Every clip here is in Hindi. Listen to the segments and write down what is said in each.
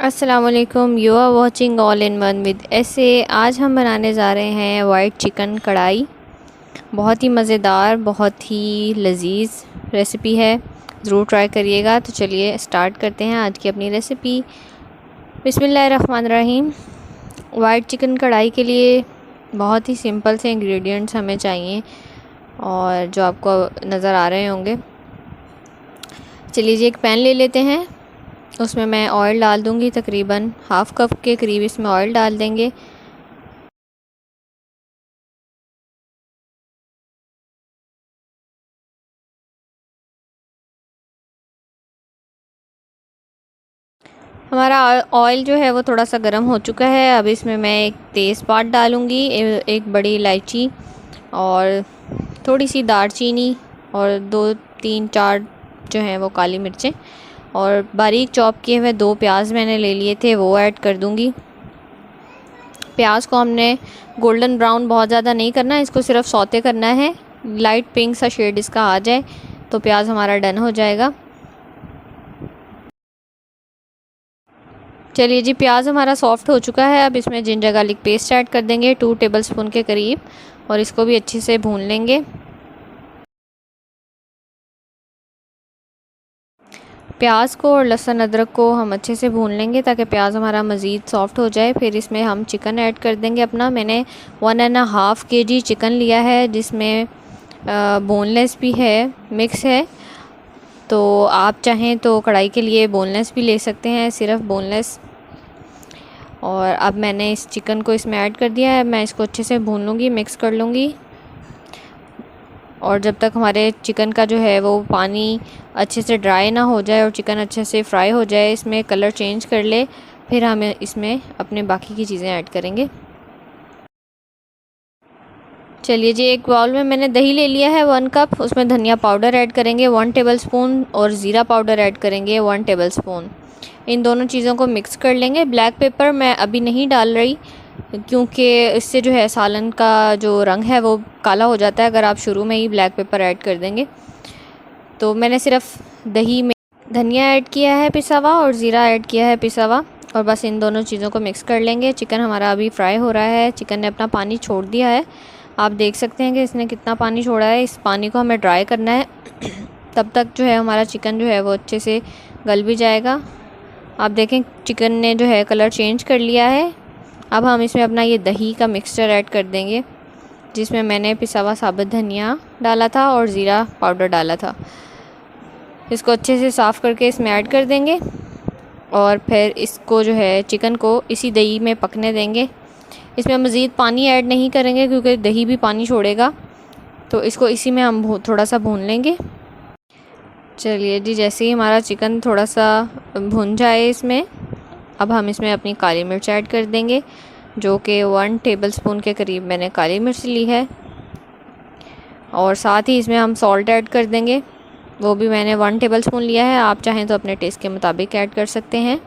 अस्सलामुअलैकुम, you are watching all in one with ऐसे। आज हम बनाने जा रहे हैं वाइट चिकन कढ़ाई। बहुत ही मज़ेदार, बहुत ही लजीज रेसिपी है, ज़रूर ट्राई करिएगा। तो चलिए स्टार्ट करते हैं आज की अपनी रेसिपी। बिस्मिल्लाहिर्रहमानिर्रहीम। वाइट चिकन कढ़ाई के लिए बहुत ही सिंपल से इंग्रेडिएंट्स हमें चाहिए और जो आपको नज़र आ रहे होंगे। चलिए जी, एक पैन ले लेते हैं। उसमें मैं ऑयल डाल दूंगी, तकरीबन हाफ़ कप के करीब इसमें ऑयल डाल देंगे। हमारा ऑयल जो है वो थोड़ा सा गर्म हो चुका है। अब इसमें मैं एक तेज़पात डालूंगी, एक बड़ी इलायची और थोड़ी सी दालचीनी और 2 3 4 जो हैं वो काली मिर्चें और बारीक चॉप किए हुए 2 प्याज मैंने ले लिए थे, वो ऐड कर दूंगी। प्याज को हमने गोल्डन ब्राउन बहुत ज़्यादा नहीं करना, इसको सिर्फ सौते करना है। लाइट पिंक सा शेड इसका आ जाए तो प्याज हमारा डन हो जाएगा। चलिए जी, प्याज हमारा सॉफ्ट हो चुका है। अब इसमें जिंजर गार्लिक पेस्ट ऐड कर देंगे 2 टेबलस्पून के करीब और इसको भी अच्छे से भून लेंगे। प्याज को और लहसुन अदरक को हम अच्छे से भून लेंगे ताकि प्याज हमारा मज़ीद सॉफ्ट हो जाए। फिर इसमें हम चिकन ऐड कर देंगे अपना। मैंने 1.5 kg चिकन लिया है, जिसमें बोनलेस भी है, मिक्स है। तो आप चाहें तो कढ़ाई के लिए बोनलेस भी ले सकते हैं, सिर्फ बोनलेस। और अब मैंने इस चिकन को इसमें ऐड कर दिया है। मैं इसको अच्छे से भून लूँगी, मिक्स कर लूँगी। और जब तक हमारे चिकन का जो है वो पानी अच्छे से ड्राई ना हो जाए और चिकन अच्छे से फ्राई हो जाए, इसमें कलर चेंज कर ले, फिर हम इसमें अपने बाकी की चीज़ें ऐड करेंगे। चलिए जी, एक बाउल में मैंने दही ले लिया है 1 कप। उसमें धनिया पाउडर ऐड करेंगे 1 टेबलस्पून और ज़ीरा पाउडर ऐड करेंगे 1 टेबलस्पून। इन दोनों चीज़ों को मिक्स कर लेंगे। ब्लैक पेपर मैं अभी नहीं डाल रही क्योंकि इससे जो है सालन का जो रंग है वो काला हो जाता है अगर आप शुरू में ही ब्लैक पेपर ऐड कर देंगे। तो मैंने सिर्फ दही में धनिया ऐड किया है पिसा हुआ और ज़ीरा ऐड किया है पिसा हुआ, और बस इन दोनों चीज़ों को मिक्स कर लेंगे। चिकन हमारा अभी फ्राई हो रहा है, चिकन ने अपना पानी छोड़ दिया है। आप देख सकते हैं कि इसने कितना पानी छोड़ा है। इस पानी को हमें ड्राई करना है तब तक जो है हमारा चिकन जो है वो अच्छे से गल भी जाएगा। आप देखें चिकन ने जो है कलर चेंज कर लिया है। अब हम इसमें अपना ये दही का मिक्सचर ऐड कर देंगे, जिसमें मैंने पिसा हुआ साबुत धनिया डाला था और ज़ीरा पाउडर डाला था। इसको अच्छे से साफ़ करके इसमें ऐड कर देंगे और फिर इसको जो है चिकन को इसी दही में पकने देंगे। इसमें मज़ीद पानी ऐड नहीं करेंगे क्योंकि दही भी पानी छोड़ेगा, तो इसको इसी में हम थोड़ा सा भून लेंगे। चलिए जी, जैसे ही हमारा चिकन थोड़ा सा भुन जाए इसमें, अब हम इसमें अपनी काली मिर्च ऐड कर देंगे, जो कि 1 टेबलस्पून के करीब मैंने काली मिर्च ली है। और साथ ही इसमें हम सॉल्ट ऐड कर देंगे, वो भी मैंने 1 टेबलस्पून लिया है। आप चाहें तो अपने टेस्ट के मुताबिक ऐड कर सकते हैं।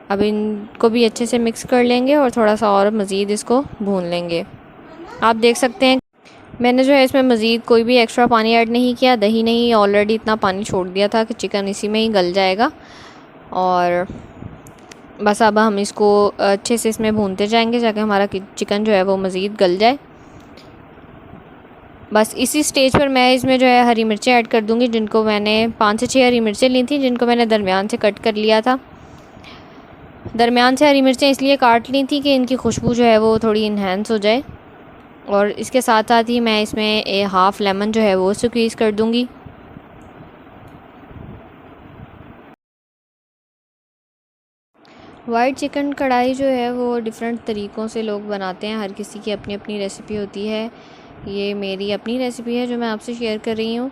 अब इनको भी अच्छे से मिक्स कर लेंगे और थोड़ा सा और मज़ीद इसको भून लेंगे। आप देख सकते हैं मैंने जो है इसमें मज़ीद कोई भी एक्स्ट्रा पानी ऐड नहीं किया। दही ने ही ऑलरेडी इतना पानी छोड़ दिया था कि चिकन इसी में ही गल जाएगा। और बस अब हम इसको अच्छे से इसमें भूनते जाएंगे ताकि हमारा चिकन जो है वो मज़ीद गल जाए। बस इसी स्टेज पर मैं इसमें जो है हरी मिर्चें ऐड कर दूंगी, जिनको मैंने 5 से 6 हरी मिर्चें ली थी, जिनको मैंने दरमियान से कट कर लिया था। दरमियान से हरी मिर्चें इसलिए काट ली थी कि इनकी खुशबू जो है वो थोड़ी इन्हेंस हो जाए। और इसके साथ साथ ही मैं इसमें हाफ़ लेमन जो है वो स्क्वीज़ कर दूंगी। वाइट चिकन कढ़ाई जो है वो डिफरेंट तरीक़ों से लोग बनाते हैं, हर किसी की अपनी अपनी रेसिपी होती है। ये मेरी अपनी रेसिपी है जो मैं आपसे शेयर कर रही हूँ।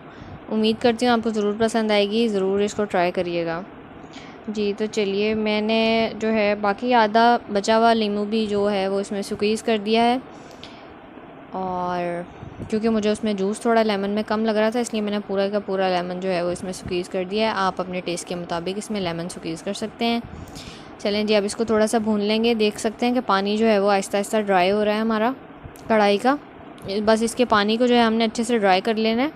उम्मीद करती हूँ आपको ज़रूर पसंद आएगी, ज़रूर इसको ट्राई करिएगा जी। तो चलिए, मैंने जो है बाकी आधा बचा हुआ नींबू भी जो है वो इसमें स्क्वीज़ कर दिया है। और क्योंकि मुझे उसमें जूस थोड़ा लेमन में कम लग रहा था, इसलिए मैंने पूरा का पूरा लेमन जो है वो इसमें स्क्वीज़ कर दिया है। आप अपने टेस्ट के मुताबिक इसमें लेमन स्क्वीज़ कर सकते हैं। चलें जी, अब इसको थोड़ा सा भून लेंगे। देख सकते हैं कि पानी जो है वो आहिस्ता आहिस्ता ड्राई हो रहा है हमारा कढ़ाई का। बस इसके पानी को जो है हमने अच्छे से ड्राई कर लेना है।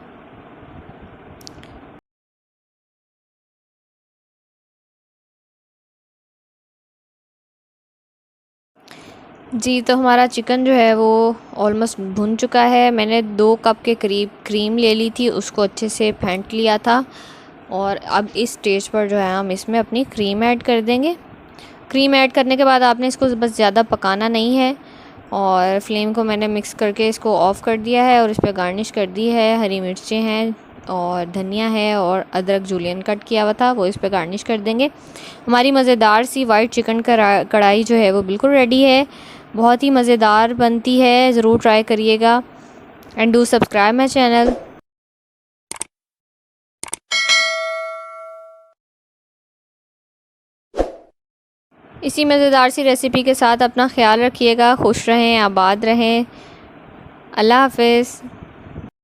जी, तो हमारा चिकन जो है वो ऑलमोस्ट भुन चुका है। मैंने 2 कप के करीब क्रीम ले ली थी, उसको अच्छे से फेंट लिया था। और अब इस स्टेज पर जो है हम इसमें अपनी क्रीम ऐड कर देंगे। क्रीम ऐड करने के बाद आपने इसको बस ज़्यादा पकाना नहीं है, और फ्लेम को मैंने मिक्स करके इसको ऑफ़ कर दिया है और इस पर गार्निश कर दी है। हरी मिर्चें हैं और धनिया है और अदरक जूलियन कट किया हुआ था, वो इस पे गार्निश कर देंगे। हमारी मज़ेदार सी वाइट चिकन कढ़ाई जो है वो बिल्कुल रेडी है। बहुत ही मज़ेदार बनती है, ज़रूर ट्राई करिएगा। And do subscribe my channel. इसी मज़ेदार सी रेसिपी के साथ अपना ख्याल रखिएगा। खुश रहें, आबाद रहें। अल्लाह हाफ़िज़।